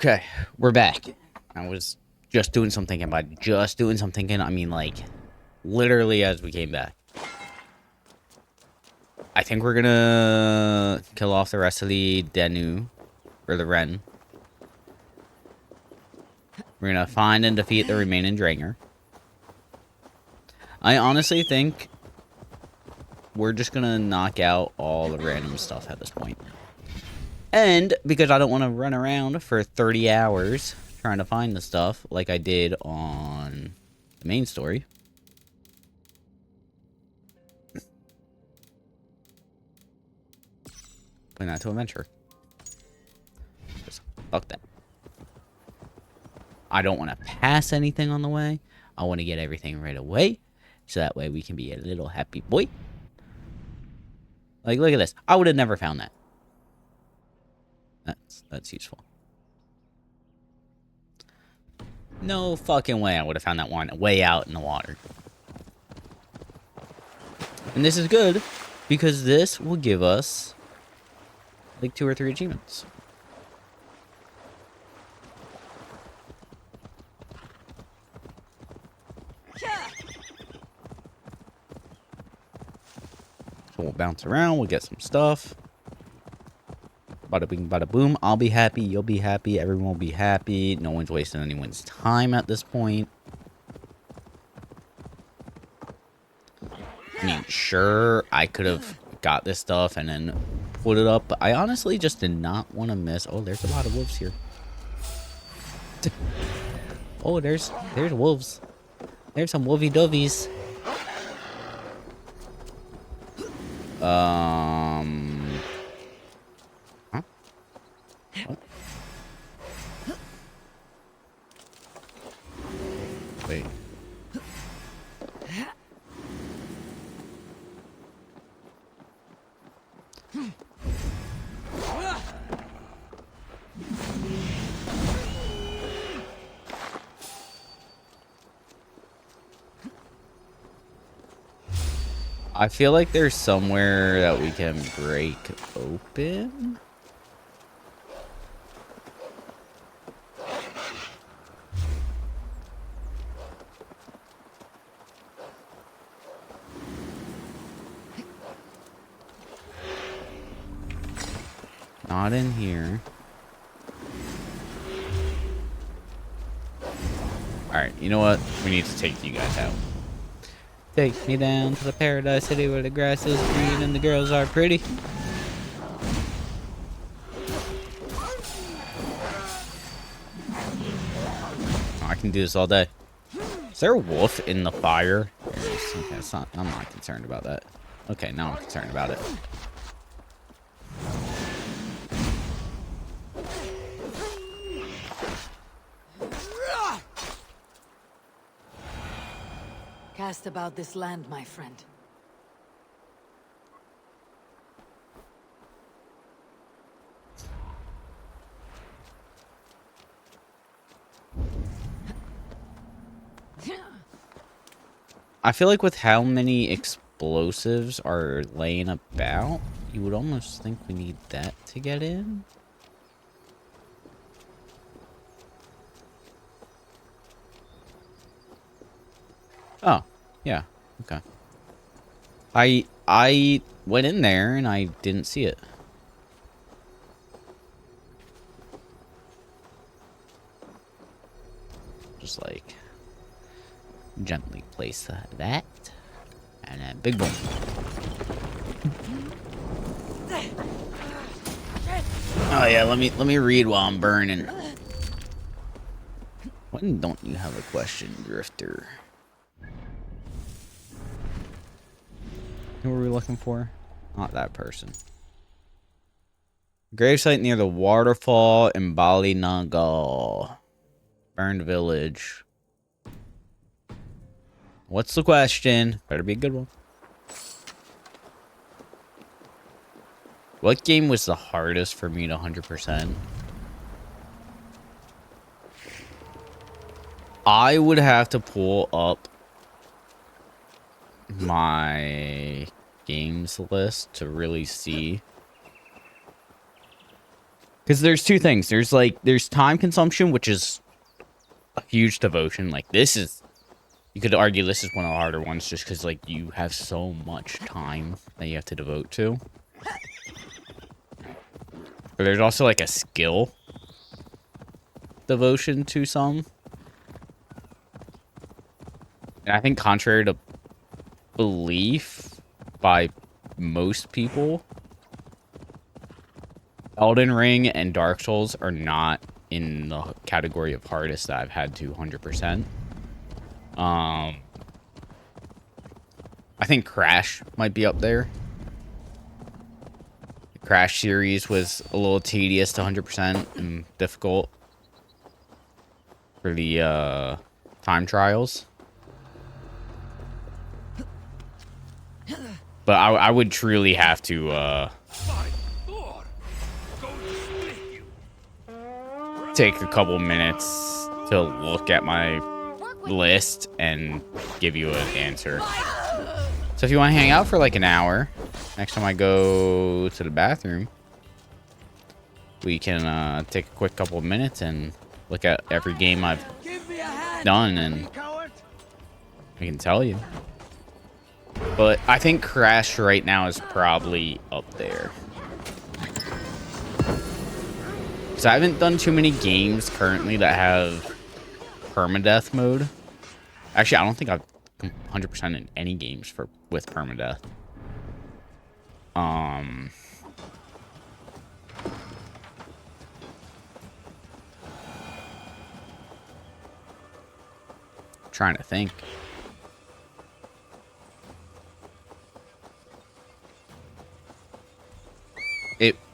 Okay, we're back. I was just doing something, and by just doing something, I mean like literally as we came back. I think we're gonna kill off the rest of the Denu or the Ren. We're gonna find and defeat the remaining Dranger. I honestly think we're just gonna knock out all the random stuff at this point. And because I don't want to run around for 30 hours trying to find the stuff like I did on the main story. Putting that to adventure. Just fuck that. I don't want to pass anything on the way. I want to get everything right away. So that way we can be a little happy boy. Like, look at this. I would have never found that. That's useful. No fucking way I would have found that one way out in the water. And this is good because this will give us like 2 or 3 achievements. So we'll bounce around, we'll get some stuff. Bada bing, bada boom. I'll be happy, you'll be happy, everyone will be happy. No one's wasting anyone's time at this point. I mean, sure, I could have got this stuff and then put it up, but I honestly just did not want to miss. Oh, there's a lot of wolves here. Oh, there's wolves. There's some wolvy dovies. Huh? What? Wait. I feel like there's somewhere that we can break open. Not in here. Alright, you know what? We need to take you guys out. Take me down to the paradise city where the grass is green and the girls are pretty. Oh, I can do this all day. Is there a wolf in the fire? Okay, it's not, I'm not concerned about that. Okay, now I'm concerned about it. Cast about this land, my friend. I feel like with how many explosives are laying about, you would almost think we need that to get in. Oh, yeah, okay. I went in there and I didn't see it. Just like gently place that and then big boom. Oh yeah, let me read while I'm burning. When don't you have a question, Drifter? Who were we looking for? Not that person. Gravesite near the waterfall in Bali Nagal. Burned village. What's the question? Better be a good one. What game was the hardest for me to 100%? I would have to pull up my games list to really see. Because there's two things. There's time consumption, which is a huge devotion. Like, this is, you could argue this is one of the harder ones just because, like, you have so much time that you have to devote to. But there's also, like, a skill devotion to some. And I think contrary to belief by most people, Elden Ring and Dark Souls are not in the category of hardest that I've had to 100%. I think Crash might be up there. The Crash series was a little tedious to 100% and difficult for the time trials. But I would truly have to take a couple minutes to look at my list and give you an answer. So if you want to hang out for like an hour, next time I go to the bathroom, we can take a quick couple of minutes and look at every game I've done, and I can tell you. But I think Crash right now is probably up there. So I haven't done too many games currently that have permadeath mode. Actually, I don't think I've 100% in any games with permadeath. Trying to think.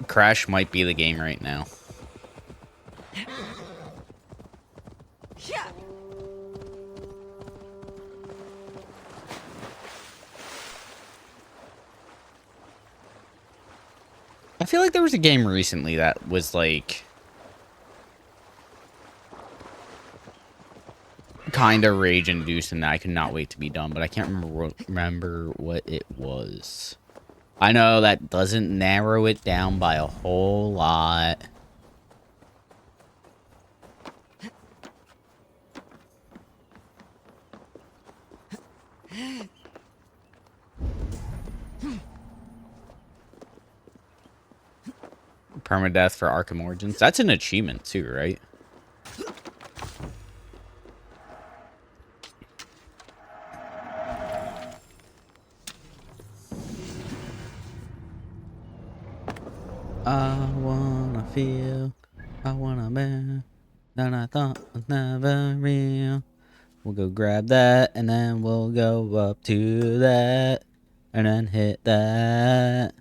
Crash might be the game right now. I feel like there was a game recently that was like kind of rage inducing that I could not wait to be done, but I can't remember what it was. I know that doesn't narrow it down by a whole lot. Permadeath for Arkham Origins. That's an achievement too, right? I wanna feel, I wanna be, that I thought was never real. We'll go grab that, and then we'll go up to that, and then hit that.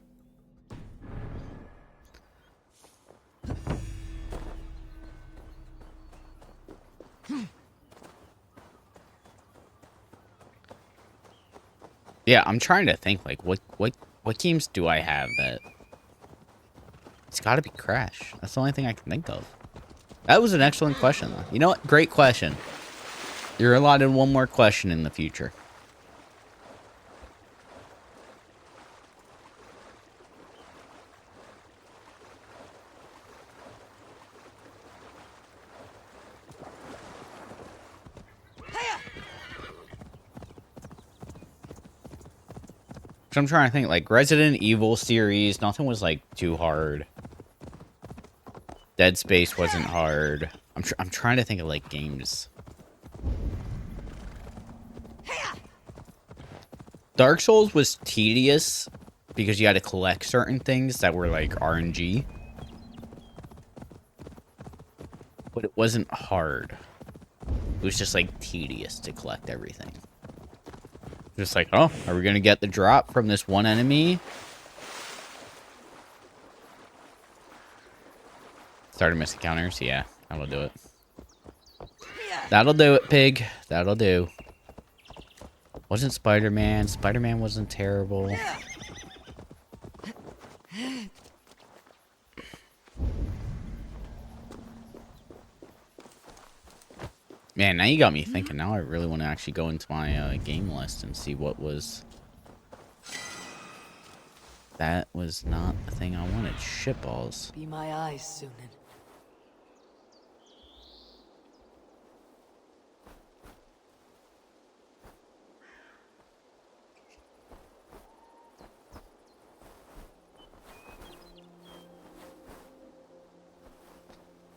Yeah, I'm trying to think, like, what games do I have that... It's gotta be Crash. That's the only thing I can think of. That was an excellent question, though. You know what? Great question. You're allotted one more question in the future. So I'm trying to think, like, Resident Evil series, nothing was, like, too hard. Dead Space wasn't hard. I'm trying to think of, like, games. Dark Souls was tedious because you had to collect certain things that were, like, RNG. But it wasn't hard. It was just, like, tedious to collect everything. Just like, oh, are we gonna get the drop from this one enemy? Started missing counters? Yeah, that'll do it. That'll do it, pig. That'll do. Wasn't Spider-Man. Spider-Man wasn't terrible. Man, now you got me thinking. Now I really want to actually go into my game list and see what was... That was not the thing I wanted. Shitballs. Be my eyes soon.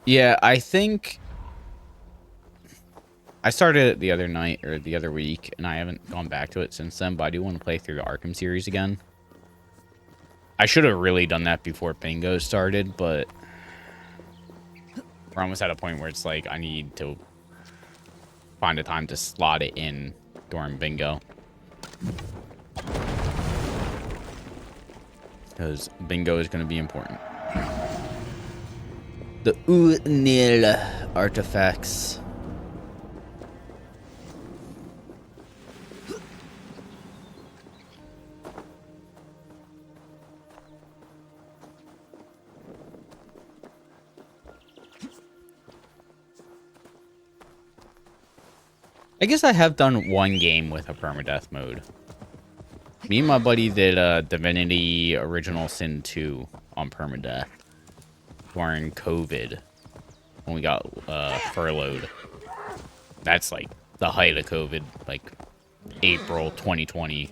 Yeah, I think I started it the other night or the other week, and I haven't gone back to it since then, but I do want to play through the Arkham series again. I should have really done that before Bingo started, but we're almost at a point where it's like I need to find a time to slot it in during Bingo. Because Bingo is going to be important. The Unil artifacts. I guess I have done one game with a permadeath mode. Me and my buddy did Divinity Original Sin 2 on permadeath during COVID when we got furloughed. That's like the height of COVID, like April 2020.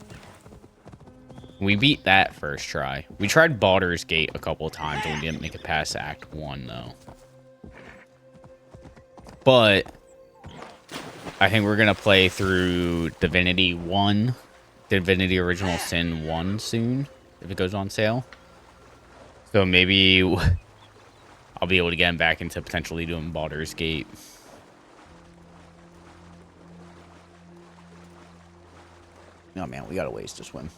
We beat that first try. We tried Baldur's Gate a couple of times and we didn't make it past Act 1 though. But I think we're going to play through Divinity 1, Divinity Original Sin 1 soon, if it goes on sale. So maybe I'll be able to get him back into potentially doing Baldur's Gate. Oh man, we got a ways to swim.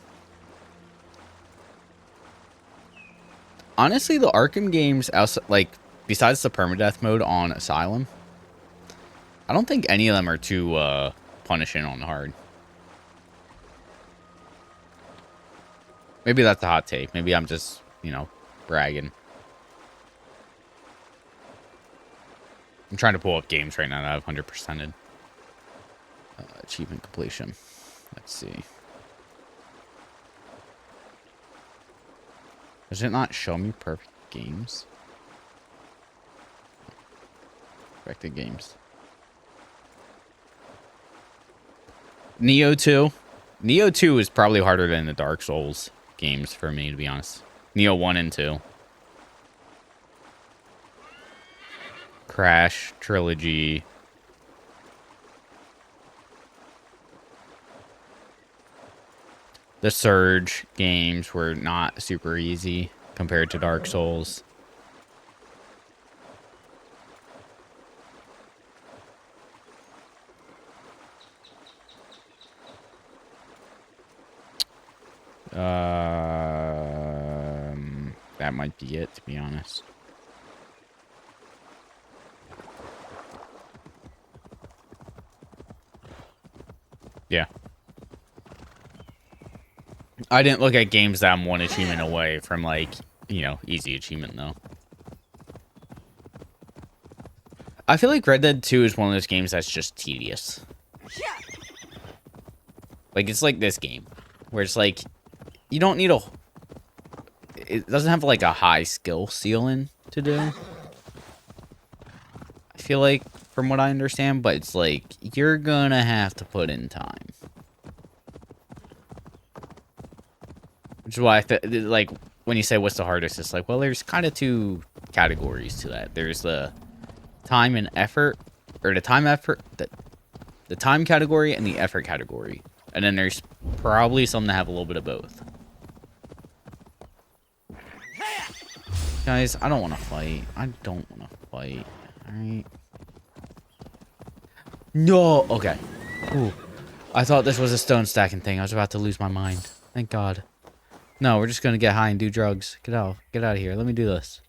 Honestly, the Arkham games, like, besides the permadeath mode on Asylum, I don't think any of them are too punishing on hard. Maybe that's a hot take. Maybe I'm just, you know, bragging. I'm trying to pull up games right now that I've 100%ed. Achievement completion. Let's see. Does it not show me perfect games? Perfected games. Neo 2. Neo 2 is probably harder than the Dark Souls games for me, to be honest. Neo 1 and 2. Crash Trilogy. The Surge games were not super easy compared to Dark Souls. That might be it, to be honest. Yeah. I didn't look at games that I'm one achievement away from, like, you know, easy achievement, though. I feel like Red Dead 2 is one of those games that's just tedious. Like, it's like this game, where it's like, you don't need a... It doesn't have, like, a high skill ceiling to do. I feel like, from what I understand, but it's like, you're gonna have to put in time. Which is why, like, when you say what's the hardest, it's like, well, there's kind of two categories to that. There's the time and effort, or the time effort, the time category and the effort category. And then there's probably some that have a little bit of both. Guys, I don't want to fight. I don't want to fight. Alright. No! Okay. Ooh. I thought this was a stone stacking thing. I was about to lose my mind. Thank God. No, we're just gonna get high and do drugs. Get out. Get out of here. Let me do this.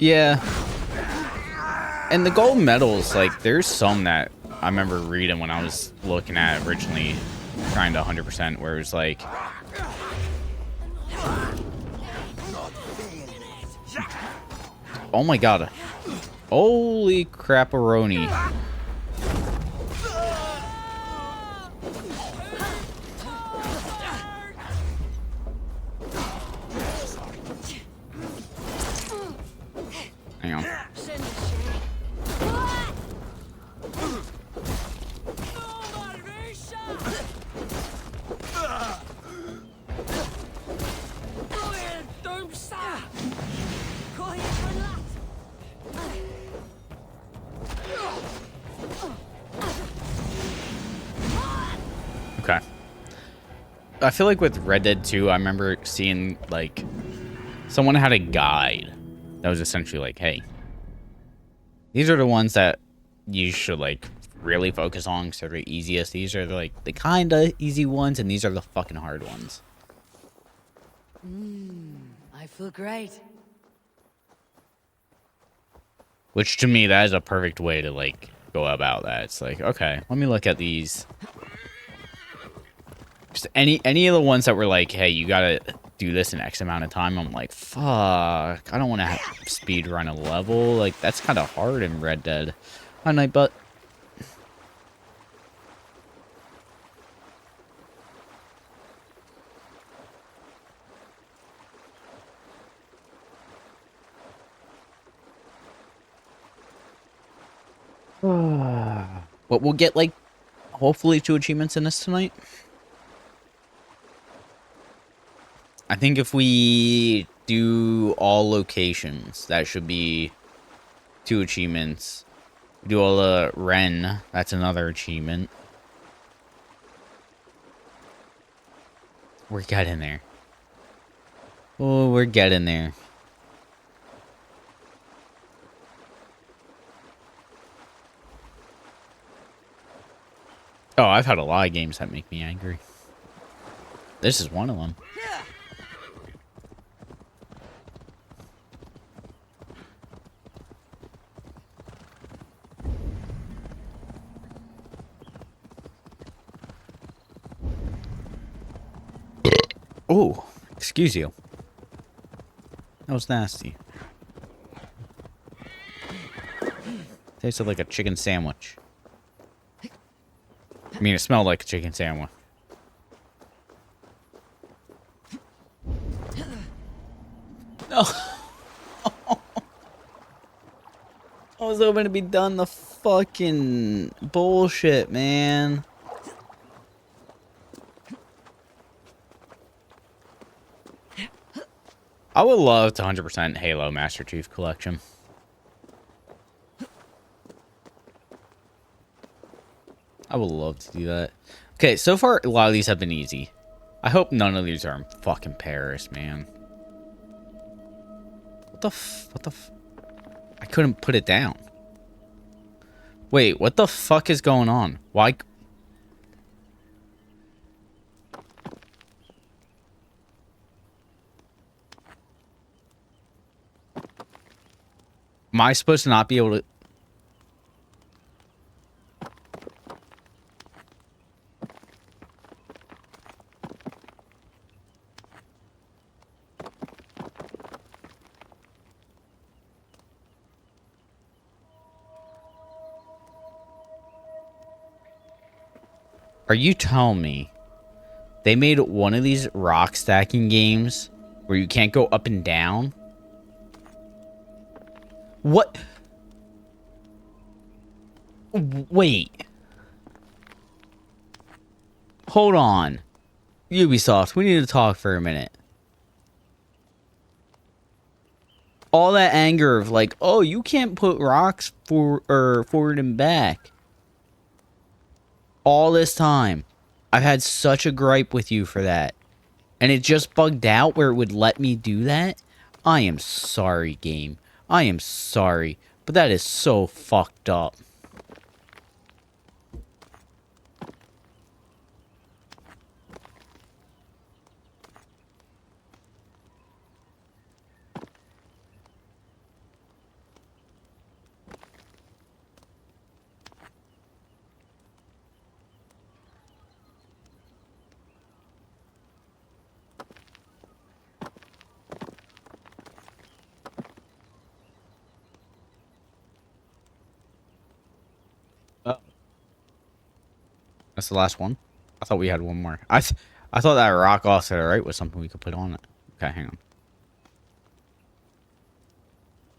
Yeah. And the gold medals, like, there's some that I remember reading when I was looking at it originally, trying to 100%, where it was like, oh my god, holy crap-a-roni. Hang on. Okay. I feel like with Red Dead 2, I remember seeing, like, someone had a guide that was essentially like, hey, these are the ones that you should, like, really focus on because they're the easiest. These are, like, the kind of easy ones, and these are the fucking hard ones. I feel great. Which, to me, that is a perfect way to, like, go about that. It's like, okay, let me look at these. Just any of the ones that were like, hey, you gotta do this in X amount of time. I'm like, fuck, I don't want to speed run a level. Like, that's kind of hard in Red Dead. Hi, Nightbutt. But we'll get, like, hopefully 2 achievements in this tonight. I think if we do all locations, that should be 2 achievements. Do all the Ren, that's another achievement. We're getting there. Oh, we're getting there. Oh, I've had a lot of games that make me angry. This is one of them. Oh, excuse you. That was nasty. Tasted like a chicken sandwich. I mean, it smelled like a chicken sandwich. Oh. I was hoping to be done the fucking bullshit, man. I would love to 100% Halo Master Chief Collection. I would love to do that. Okay, so far, a lot of these have been easy. I hope none of these are in fucking Paris, man. What the I couldn't put it down. Wait, what the fuck is going on? Why? Am I supposed to not be able to? Are you telling me they made one of these rock stacking games where you can't go up and down? What? Wait. Hold on. Ubisoft, we need to talk for a minute. All that anger of like, oh, you can't put rocks forward and back. All this time, I've had such a gripe with you for that. And it just bugged out where it would let me do that? I am sorry, game. I am sorry. But that is so fucked up. That's the last one? I thought we had one more. I thought that rock off to the right was something we could put on it. Okay, hang on.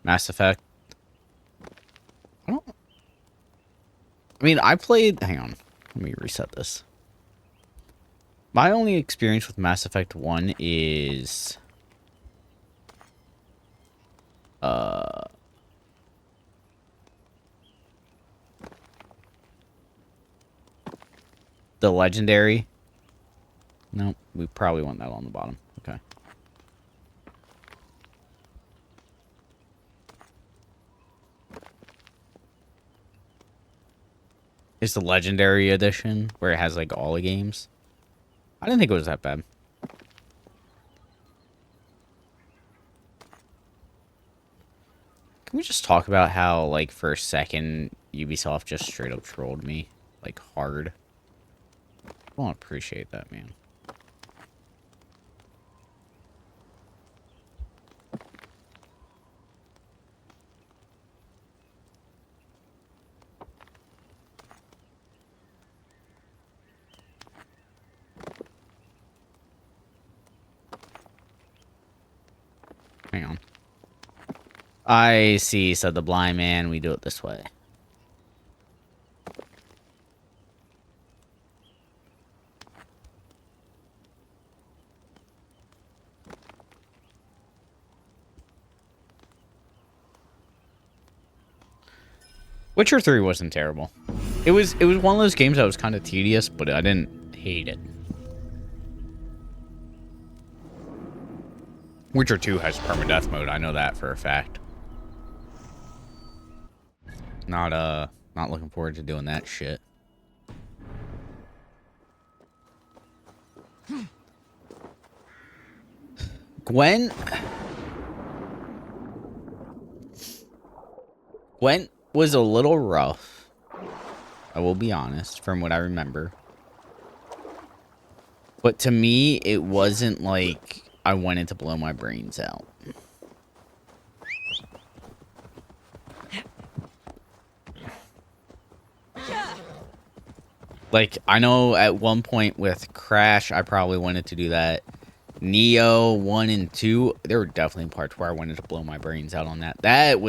Mass Effect. I don't... I mean, I played... Hang on. Let me reset this. My only experience with Mass Effect 1 is... the Legendary. No, we probably want that on the bottom. Okay. It's the Legendary Edition, where it has, like, all the games. I didn't think it was that bad. Can we just talk about how, like, for a second, Ubisoft just straight up trolled me? Like, hard. I don't appreciate that, man. Hang on. I see, said the blind man. We do it this way. Witcher 3 wasn't terrible. It was one of those games that was kind of tedious, but I didn't hate it. Witcher 2 has permadeath mode. I know that for a fact. Not looking forward to doing that shit. Gwen was a little rough. I will be honest, from what I remember. But to me, it wasn't like I wanted to blow my brains out. Like, I know at one point with Crash, I probably wanted to do that. Neo 1 and 2, there were definitely parts where I wanted to blow my brains out on that. That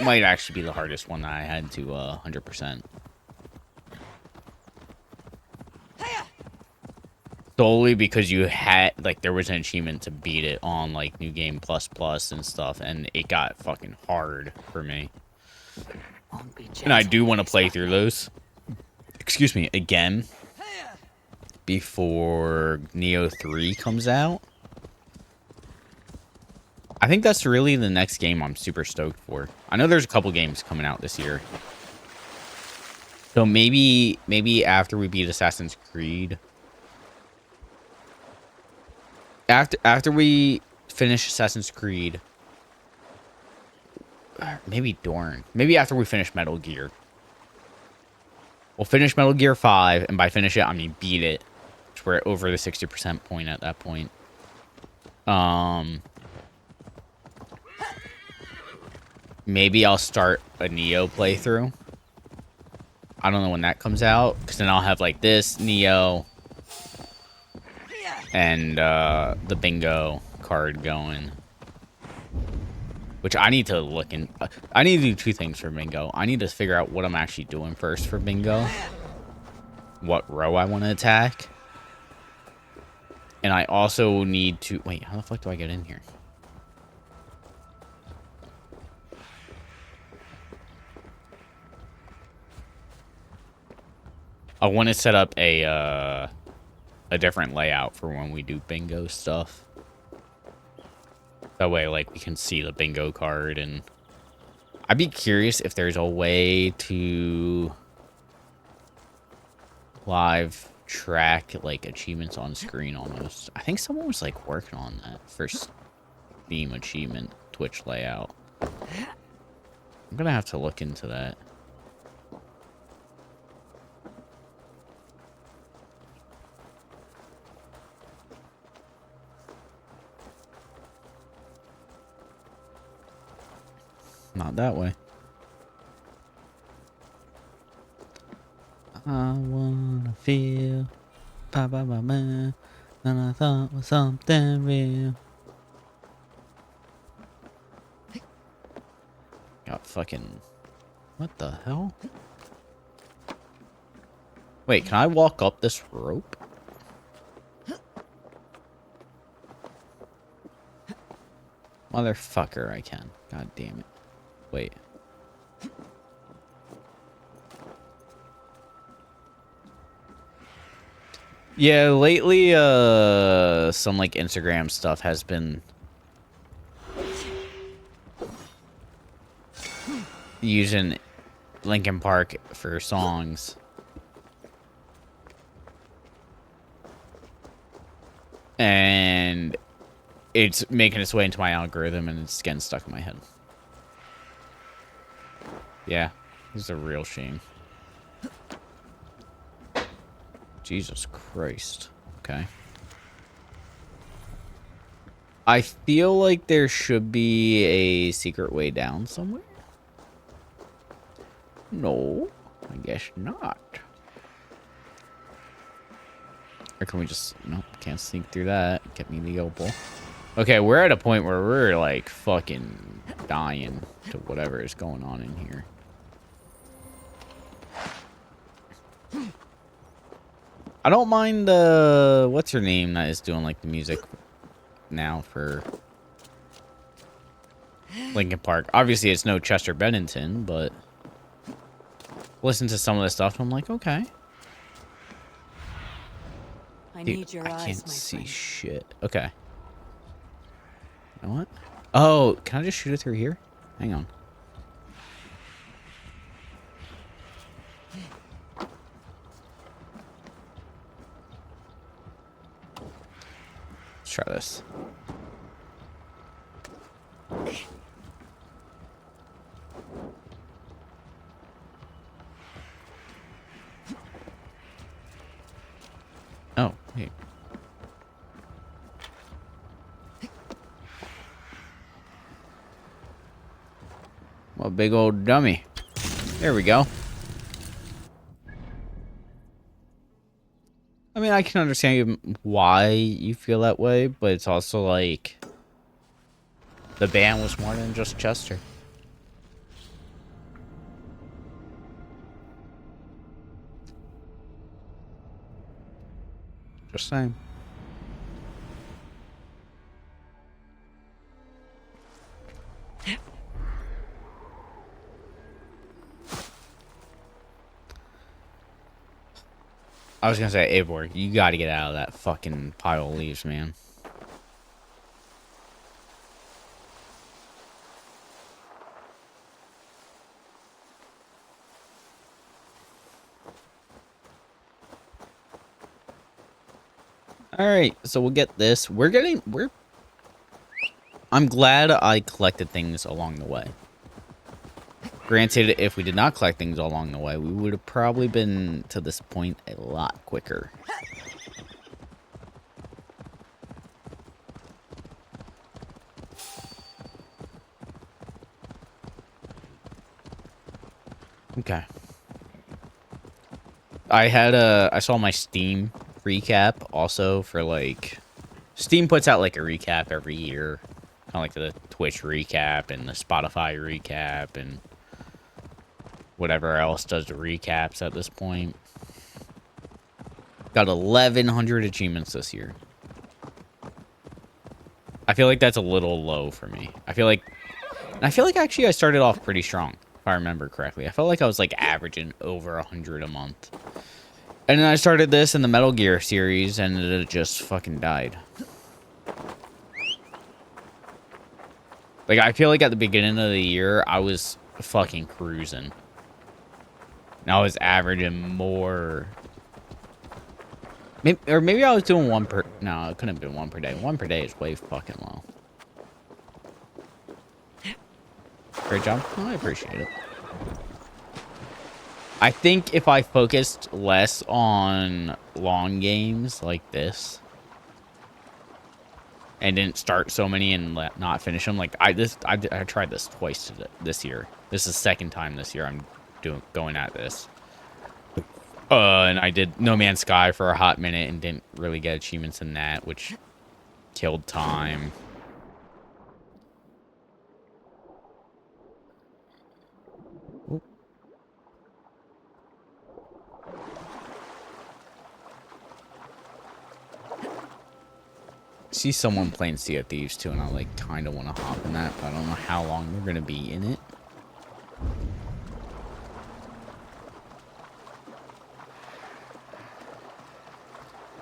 might actually be the hardest one that I had to 100%. Solely because you had, like, there was an achievement to beat it on, like, New Game Plus Plus and stuff, and it got fucking hard for me. And I do want to play through those. Excuse me, again. Before Neo 3 comes out. I think that's really the next game I'm super stoked for. I know there's a couple games coming out this year. So maybe after we beat Assassin's Creed. After we finish Assassin's Creed. Maybe Dorn. Maybe after we finish Metal Gear. We'll finish Metal Gear 5, and by finish it, I mean beat it. Which we're over the 60% point at that point. Maybe I'll start a Neo playthrough. I don't know when that comes out, because then I'll have, like, this, Neo, and the bingo card going. Which I need to look in. I need to do two things for bingo. I need to figure out what I'm actually doing first for bingo. What row I want to attack. And I also need to... Wait, how the fuck do I get in here? I want to set up a different layout for when we do bingo stuff. That way, like, we can see the bingo card, and I'd be curious if there's a way to live track, like, achievements on screen almost. I think someone was, like, working on that for Steam achievement Twitch layout. I'm gonna have to look into that. Not that way. I wanna feel ba ba ba ba, and I thought was something real. Got fucking, what the hell? Wait, can I walk up this rope? Motherfucker, I can. God damn it. Wait. Yeah, lately, some, like, Instagram stuff has been using Linkin Park for songs. And it's making its way into my algorithm, and it's getting stuck in my head. Yeah, this is a real shame. Jesus Christ. Okay. I feel like there should be a secret way down somewhere. No, I guess not. Or can we just... Nope, can't sneak through that. Get me the opal. Okay, we're at a point where we're, like, fucking dying to whatever is going on in here. I don't mind, what's her name that is doing, like, the music now for Linkin Park. Obviously, it's no Chester Bennington, but listen to some of the stuff, I'm like, okay. I Dude, need your I eyes, can't my see friend. shit. Okay. You know what? Oh, can I just shoot it through here? Hang on. Let's try this. Oh, wait. Well, big old dummy. There we go. I mean, I can understand why you feel that way, but it's also like the band was more than just Chester. Just saying. I was gonna say, Eivor, you gotta get out of that fucking pile of leaves, man. Alright, so we'll get this. I'm glad I collected things along the way. Granted, if we did not collect things along the way, we would have probably been to this point a lot quicker. Okay. I saw my Steam recap also for like, Steam puts out like a recap every year. Kind of like the Twitch recap and the Spotify recap and whatever else does the recaps at this point. Got 1,100 achievements this year. I feel like that's a little low for me. I feel like actually I started off pretty strong, if I remember correctly. I felt like I was like averaging over 100 a month. And then I started this in the Metal Gear series, and it just fucking died. Like, I feel like at the beginning of the year, I was fucking cruising. And I was averaging more. Or maybe I was doing one per... No, it couldn't have been one per day. One per day is way fucking low. Great job. Oh, I appreciate it. I think if I focused less on long games like this and didn't start so many and not finish them, like I tried this twice this year. This is the second time this year I'm going at this. And I did No Man's Sky for a hot minute and didn't really get achievements in that, which killed time. Oop. See someone playing Sea of Thieves too, and I like kind of want to hop in that, but I don't know how long we're gonna be in it.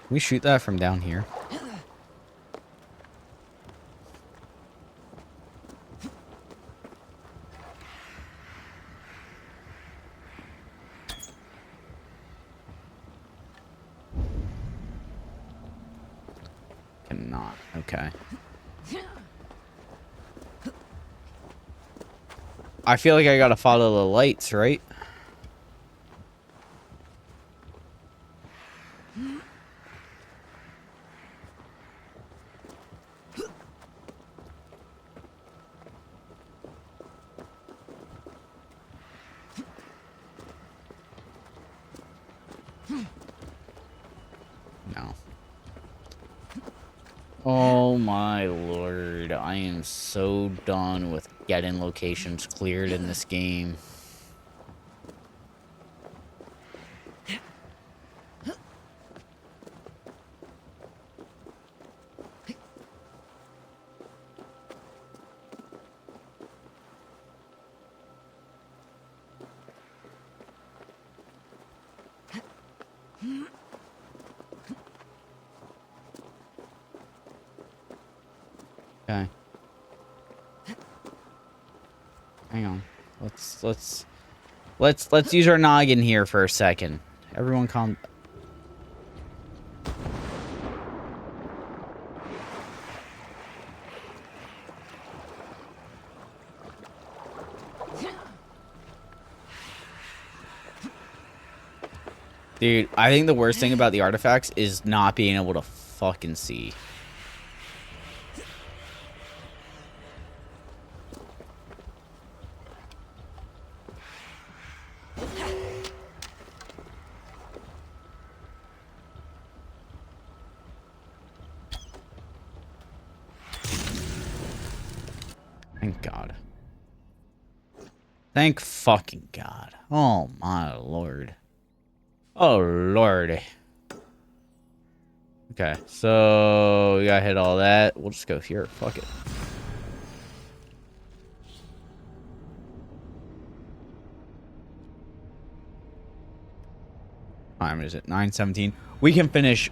Can we shoot that from down here? Cannot. Okay. I feel like I gotta follow the lights, right? No. Oh my lord. I am so done with getting locations cleared in this game. Okay. Hang on. Let's use our noggin here for a second. Everyone calm. Dude, I think the worst thing about the artifacts is not being able to fucking see. Thank God. Thank fucking God. Oh my lord. Oh lord. Okay, so we gotta hit all that. We'll just go here. Fuck it. What time is it? 9:17. We can finish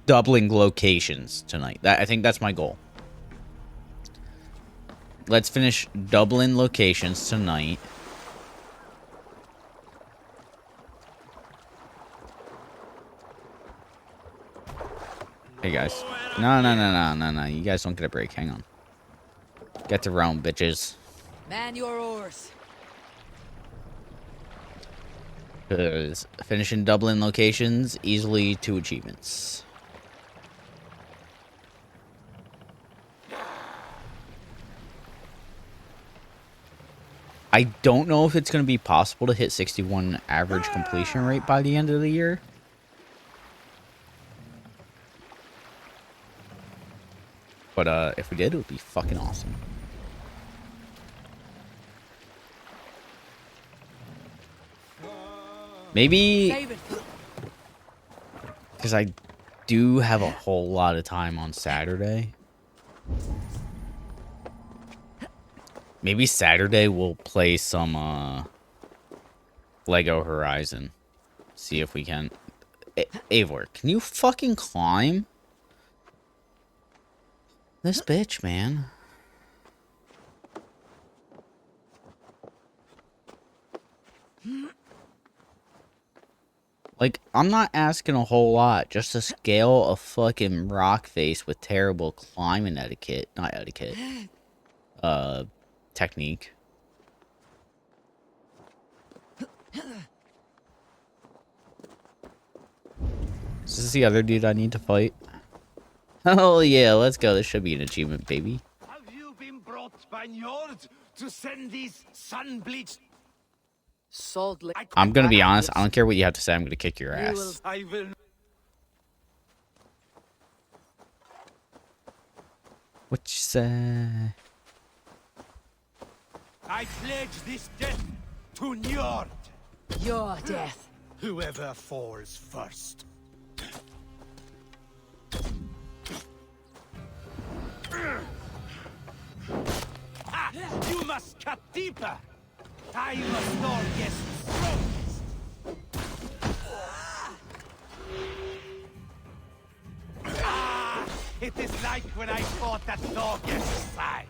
doubling locations tonight. I think that's my goal. Let's finish doubling locations tonight. Hey guys. No. You guys don't get a break. Hang on. Get to Rome, bitches. Man your oars. Because finishing doubling locations, easily 2 achievements. I don't know if it's going to be possible to hit 61 average completion rate by the end of the year. But if we did, it would be fucking awesome. Maybe because I do have a whole lot of time on Saturday. Maybe Saturday we'll play some Lego Horizon. See if we can. Eivor, can you fucking climb? This bitch, man. Like, I'm not asking a whole lot. Just to scale a fucking rock face with terrible climbing etiquette. Not etiquette. Technique. Is this the other dude I need to fight? Oh yeah, let's go. This should be an achievement, baby. Have you been brought by Njord to send these sun-bleached... Salt Lake. I'm gonna be honest. I don't care what you have to say. I'm gonna kick your You will. ass. I will. What you say? I pledge this death to Njord. Your death. Whoever falls first. Ah, you must cut deeper. I must all guess strongest. Ah, it is like when I fought that dog's side.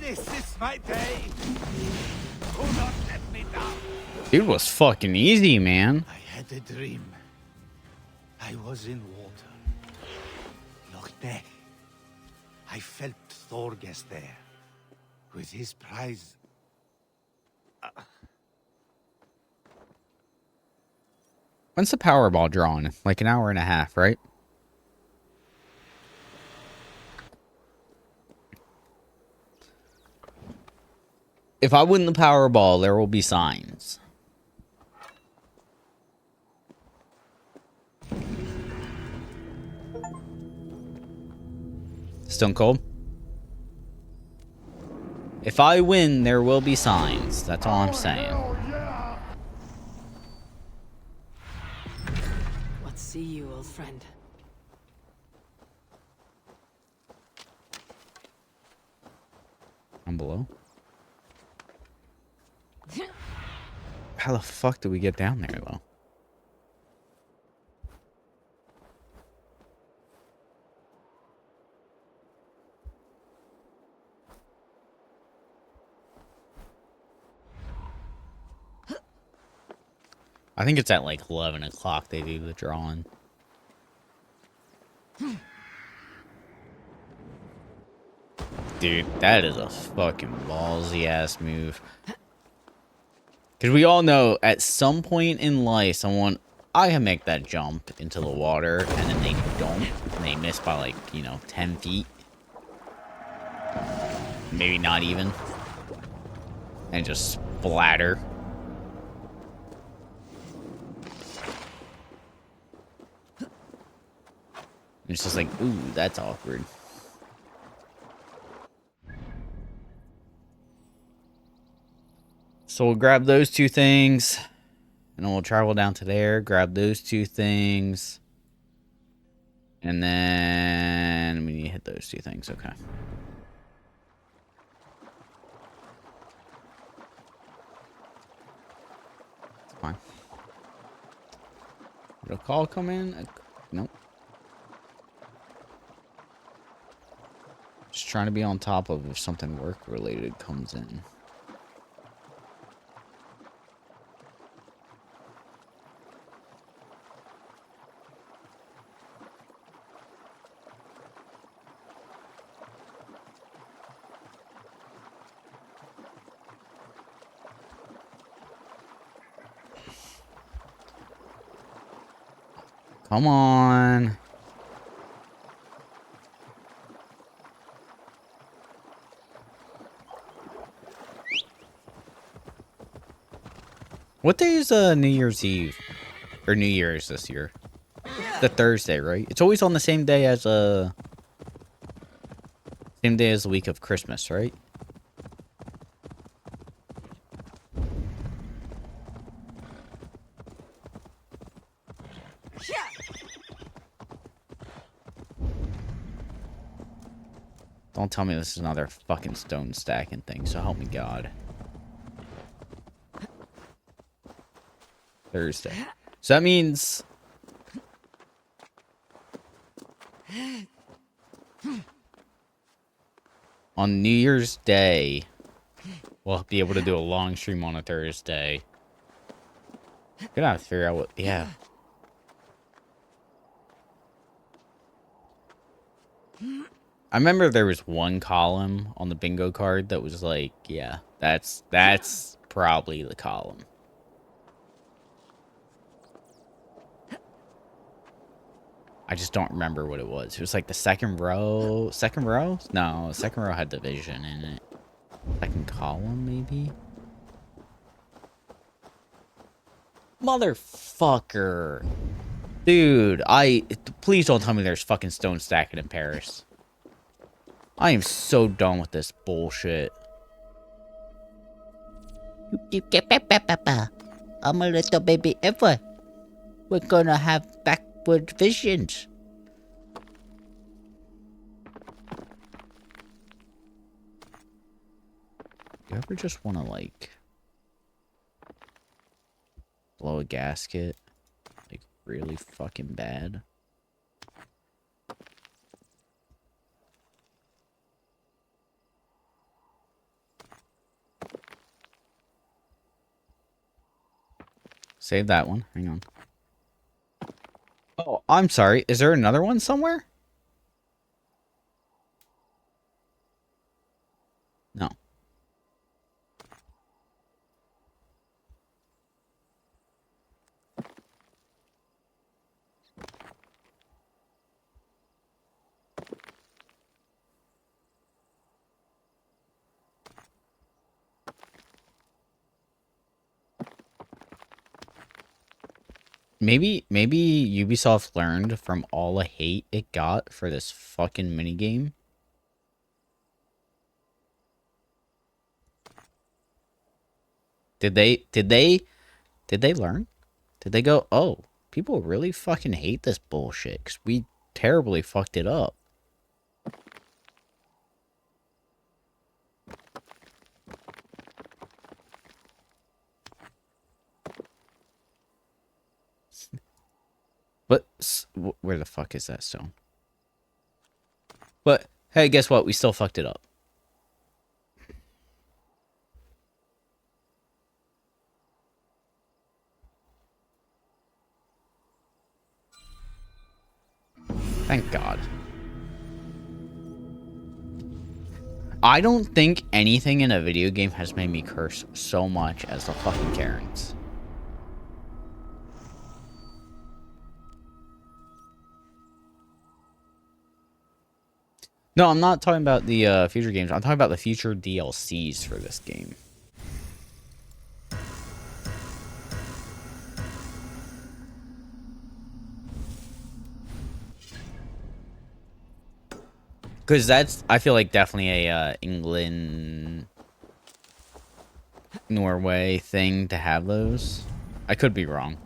This is my day. Do not let me down. Dude was fucking easy, man. I had a dream. I was in water. Loch Ness. I felt Thorges there. With his prize. When's the Powerball drawn? Like an hour and a half, right? If I win the Powerball, there will be signs. Stone Cold? If I win, there will be signs. That's all I'm saying. What see you, old friend? I'm below. How the fuck did we get down there, though? I think it's at like 11 o'clock they do the drawing. Dude, that is a fucking ballsy ass move. Because we all know at some point in life, I can make that jump into the water, and then they don't. And they miss by like, 10 feet. Maybe not even. And just splatter. It's just like, ooh, that's awkward. So we'll grab those two things. And then we'll travel down to there, grab those two things. And then we need to hit those two things, okay. It's fine. Did a call come in? Nope. Just trying to be on top of if something work-related comes in. Come on. What day is New Year's Eve? Or New Year's this year? The Thursday, right? It's always on the same day as the week of Christmas, right? Don't tell me this is another fucking stone stacking thing, so help me God. Thursday. So that means... on New Year's Day, we'll be able to do a long stream on a Thursday. Gonna have to figure out what... yeah. I remember there was one column on the bingo card that was like, yeah, that's probably the column. I just don't remember what it was. It was like the second row. Second row? No, second row had division in it. Second column, maybe? Motherfucker. Dude, please don't tell me there's fucking stone stacking in Paris. I am so done with this bullshit. I'm a little baby ever. We're gonna have backward visions. You ever just want to, like, blow a gasket? Like, really fucking bad? Save that one. Hang on. Oh, I'm sorry. Is there another one somewhere? No. Maybe Ubisoft learned from all the hate it got for this fucking minigame. Did they learn? Did they go, "Oh, people really fucking hate this bullshit cuz we terribly fucked it up." But where the fuck is that stone? But hey, guess what? We still fucked it up. Thank God. I don't think anything in a video game has made me curse so much as the fucking Karens. No, I'm not talking about the future games. I'm talking about the future DLCs for this game. Because that's, I feel like, definitely a England, Norway thing to have those. I could be wrong.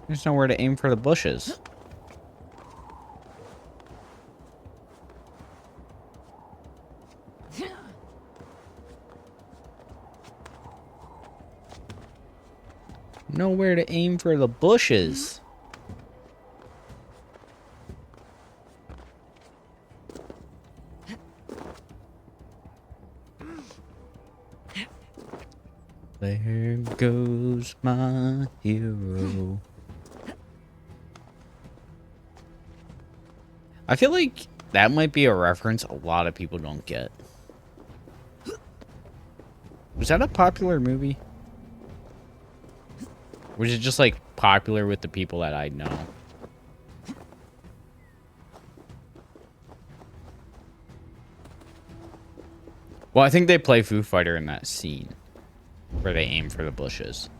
There's nowhere to aim for the bushes. Nowhere to aim for the bushes. There goes my hero. I feel like that might be a reference a lot of people don't get. Was that a popular movie? Was it just, like, popular with the people that I know? Well, I think they play Foo Fighter in that scene where they aim for the bushes.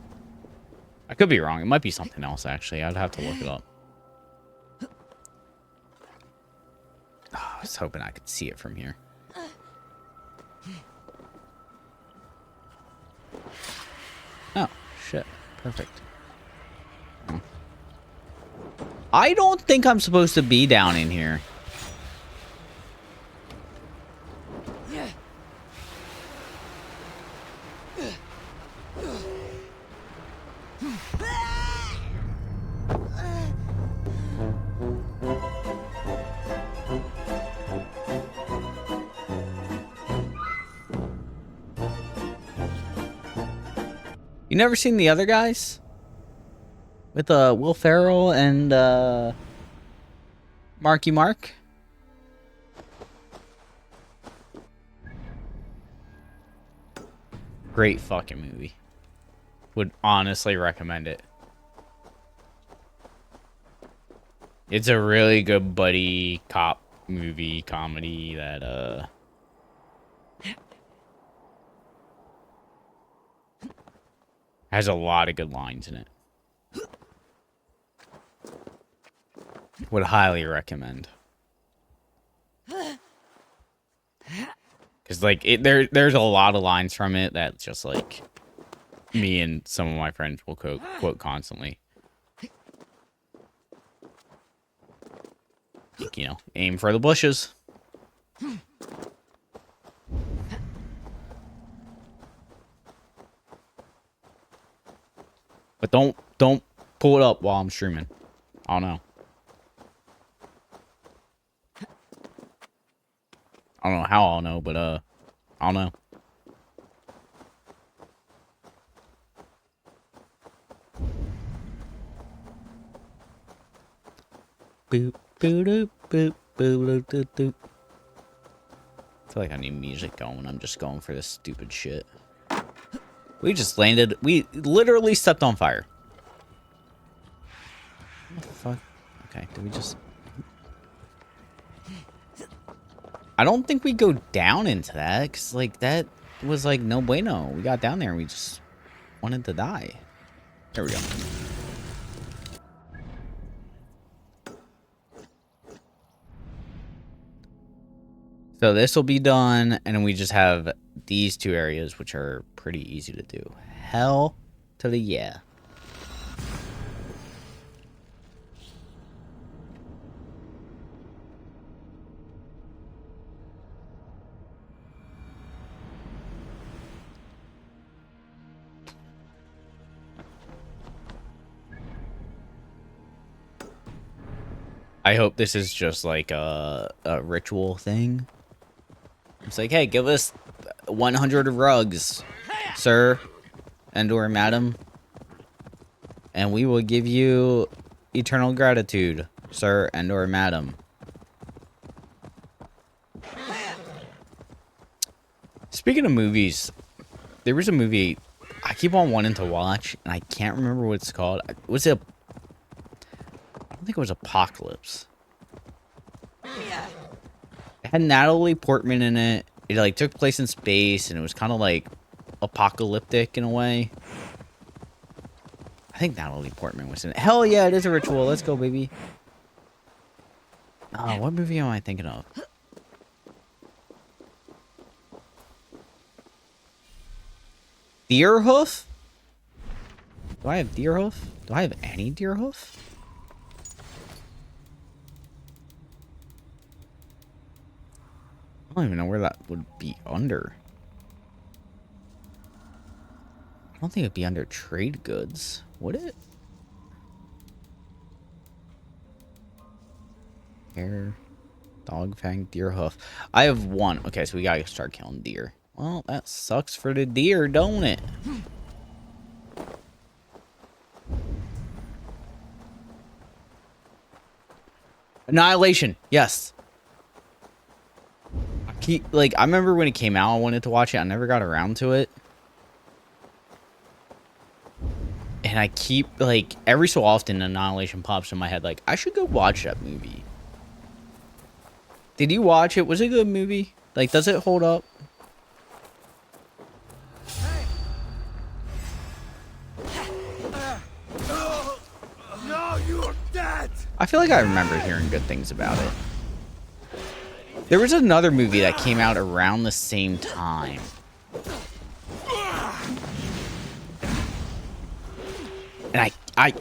I could be wrong. It might be something else, actually. I'd have to look it up. Oh, I was hoping I could see it from here. Oh, shit. Perfect. Oh. I don't think I'm supposed to be down in here. You never seen the other guys? With Will Ferrell and Marky Mark? Great fucking movie. Would honestly recommend it. It's a really good buddy cop movie comedy that has a lot of good lines in it. Would highly recommend. Cause like there's a lot of lines from it that just like me and some of my friends will quote constantly. Like, you know, aim for the bushes. But don't pull it up while I'm streaming. I don't know. I don't know how I'll know, but I don't know. Boop boop doop boop boop doop doop. I feel like I need music going. I'm just going for this stupid shit. We just landed. We literally stepped on fire. What the fuck? Okay, did we just... I don't think we go down into that, because, like, that was, like, no bueno. We got down there and we just wanted to die. There we go. So this will be done, and then we just have these two areas, which are pretty easy to do. Hell to the yeah. I hope this is just like a ritual thing. It's like, hey, give us 100 rugs, sir, and or madam, and we will give you eternal gratitude, sir, and or madam. Speaking of movies, there was a movie I keep on wanting to watch, and I can't remember what it's called. Was it? I don't think it was Apocalypse. It had Natalie Portman in it. It like took place in space, and it was kind of like apocalyptic in a way. I think Natalie Portman was in it. Hell yeah, it is a ritual. Let's go, baby. Oh, what movie am I thinking of? Deerhoof? Do I have Deerhoof? Do I have any Deerhoof? I don't even know where that would be under. I don't think it'd be under trade goods, would it? Hair, dog fang, deer hoof. I have one. Okay, so we gotta start killing deer. Well, that sucks for the deer, don't it? Annihilation, yes. I remember when it came out, I wanted to watch it. I never got around to it. And I keep, like, every so often, Annihilation pops in my head. Like, I should go watch that movie. Did you watch it? Was it a good movie? Like, does it hold up? No, you're dead. I feel like I remember hearing good things about it. There was another movie that came out around the same time. And I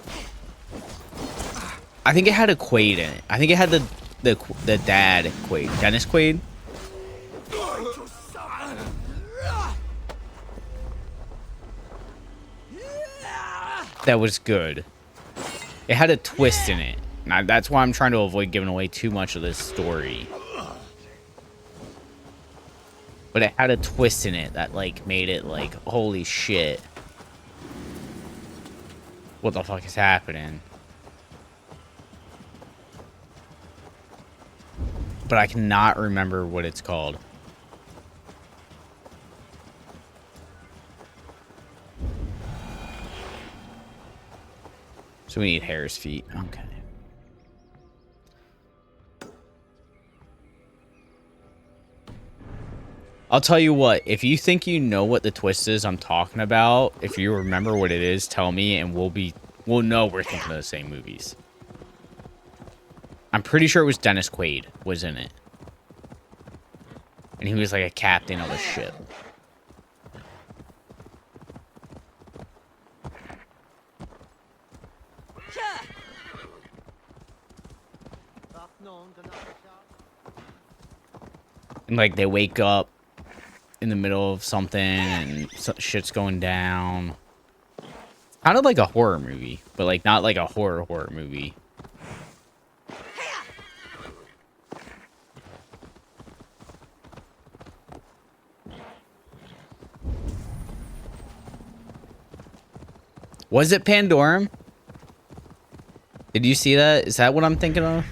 think it had a Quaid in it. I think it had the dad Quaid, Dennis Quaid. That was good. It had a twist in it. Now, that's why I'm trying to avoid giving away too much of this story. But it had a twist in it that, like, made it, like, holy shit. what the fuck is happening. But I cannot remember what it's called. So we need hare's feet. Okay. I'll tell you what, if you think you know what the twist is I'm talking about, if you remember what it is, tell me and we'll know we're thinking of the same movies. I'm pretty sure it was Dennis Quaid was in it. And he was like a captain of a ship. And like they wake up in the middle of something and shit's going down. Kind of like a horror movie, but like not like a horror movie. Was it Pandorum? Did you see that? Is that what I'm thinking of?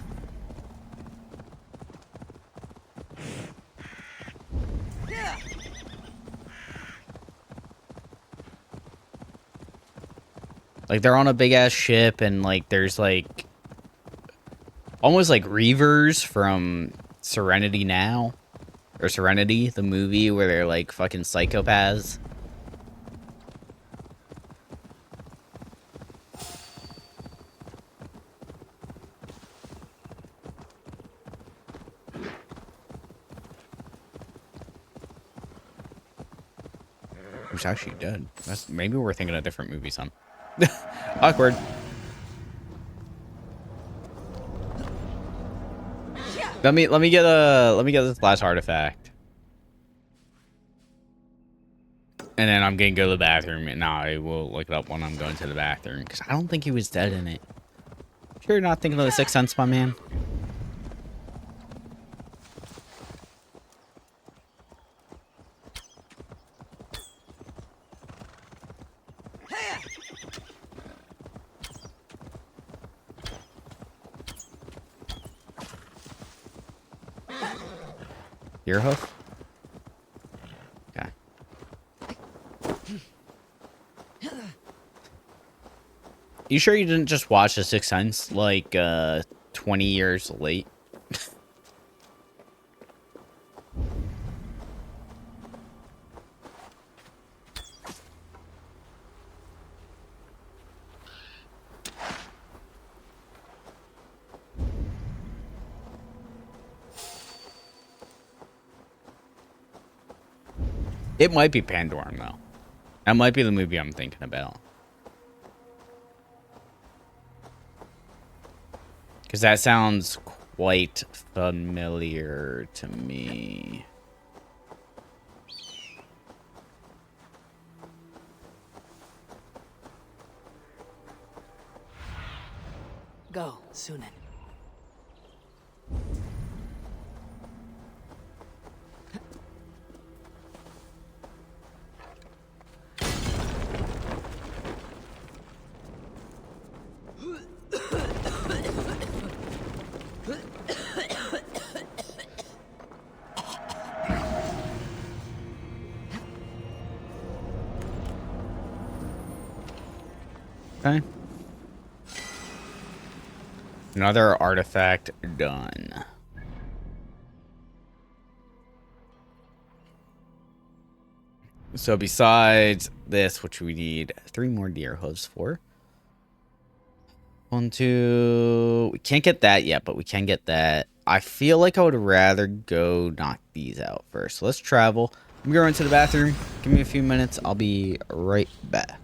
Like they're on a big ass ship and like there's like almost like Reavers from Serenity Now or Serenity, the movie where they're like fucking psychopaths. Who's actually dead? That's maybe we're thinking of different movies, huh? Awkward. Let me get this last artifact. And then I'm gonna go to the bathroom and I will look it up when I'm going to the bathroom. Because I don't think he was dead in it. Sure you're not thinking of the Sixth Sense, my man? Your hoof? Okay. You sure you didn't just watch The Sixth Sense like 20 years late? It might be Pandorum, though. That might be the movie I'm thinking about. Because that sounds quite familiar to me. Go, Sunan. Okay. Another artifact done. So besides this, which we need 3 more deer hooves for. 1, 2. We can't get that yet, but we can get that. I feel like I would rather go knock these out first. So let's travel. I'm going to the bathroom. Give me a few minutes. I'll be right back.